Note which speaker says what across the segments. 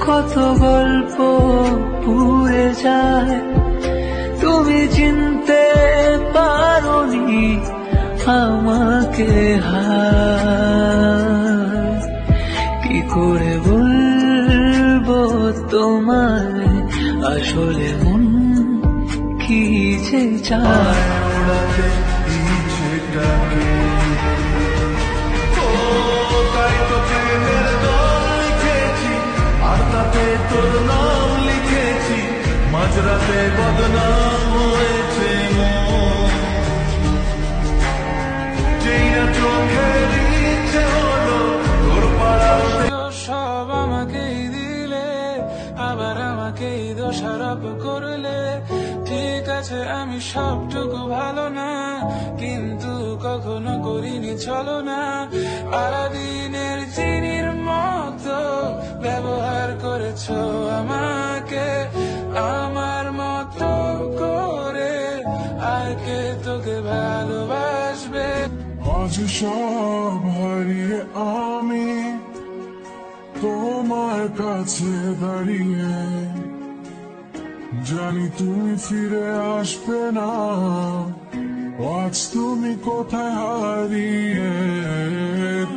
Speaker 1: কত গল্প পুড়ে যায়, তুমি চিনতে পারোনি আমাকে। হায় কি করে বলবো তোমায়, আসলে মন কি যে চায়।
Speaker 2: তাই তো প্রেমের দল লিখেছি, আর তাতে তোর নাম লিখেছি, মাঝরাতে বদনাম হয়েছে মন। যেই না চোখের ইচ্ছে হলো তোর পাড়াতে
Speaker 3: সব আমাকেই দিলে, আবার আমাকেই দোষারোপ করলে। ঠিক আছে আমি সবটুকু ভালো না, কিন্তু কখনো করিনি চলো না। সারাদিনের চিনির মতো ব্যবহার করেছো আমাকে, আমার মতো করে আর কে তোকে ভালোবাসবে।
Speaker 4: আজ সব হারিয়ে আমি তোমার কাছে দাঁড়িয়ে, জানি তুমি ফিরে আসবে না। আজ তুমি কোথায় হারিয়ে,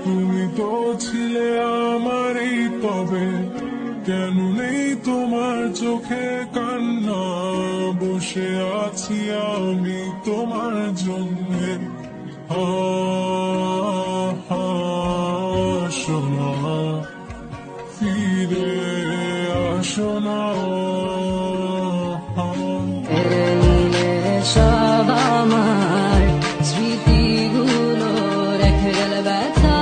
Speaker 4: তুমি তো ছিলে আমারই, তবে কেন নেই তোমার চোখে কান্না। বসে আছি আমি তোমার জন্যে, আসো না, ফিরে আসো না।
Speaker 5: সব আমার স্মৃতিগুলো রেখে গেলে ব্যথা,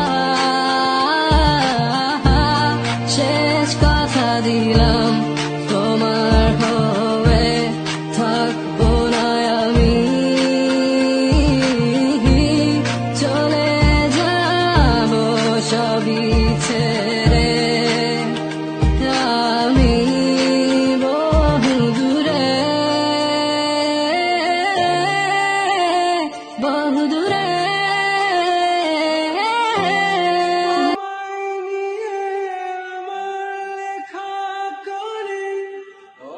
Speaker 5: শেষ কথা দিলাম তোমার হয়ে থাকবো না আমি। চলে যাবো সবই ছেড়ে আমি বহু দূরে, বহু দূরে।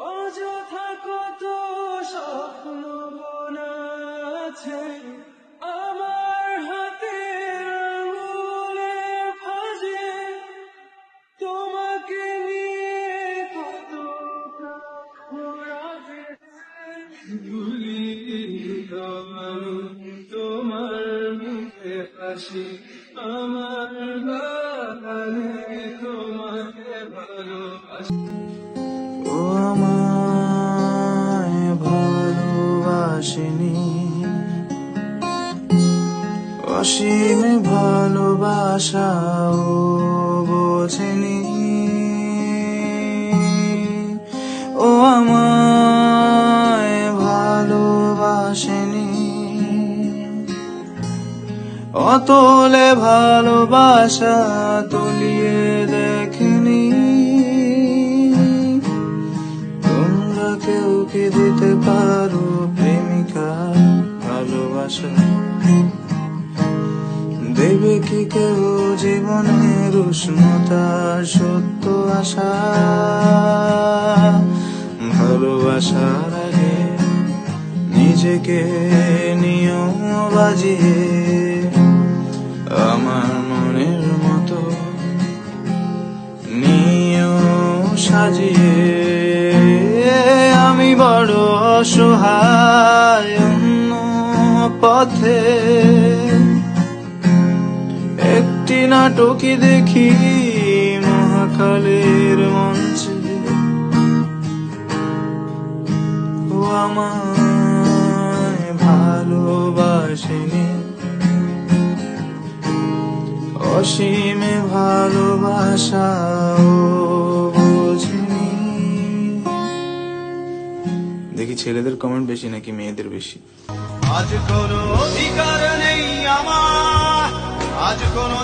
Speaker 3: অযথা কত স্বপ্ন বোনা আছে আমার হাতের আঙুলে ভাজে, তোমাকে নিয়ে কত ভুলি তোমার মুখে হাসি, আমার গানে তোমাকে ভালোবাসি।
Speaker 1: ও আমায় ভালোবাসেনি, অসীম ভালোবাসাও বোঝেনি। ও আমায় ভালোবাসেনি, অতলে ভালোবাসা তলিয়ে দেখেনি। তোমরা কেউ কি দিতে পারো প্রেমিকা ভালোবাসা, দেবে কি কেউ জীবনের উষ্ণতা সত্য আশা। ভালোবাসার আগে নিজেকে নিও বাজিয়ে, আমার মনের মতো নিও সাজিয়ে। আমি বড় অসহায় অন্য পথে, একটি নাটকই দেখি মহাকালের মঞ্চে। ও আমায় ভালোবাসেনি, অসীম ভালোবাসাও বোঝেনি। দেখি ছেলেদের কমেন্ট বেশি নাকি মেয়েদের বেশি।
Speaker 2: আজ কোনো অধিকার নেই আমার, আজ কোনো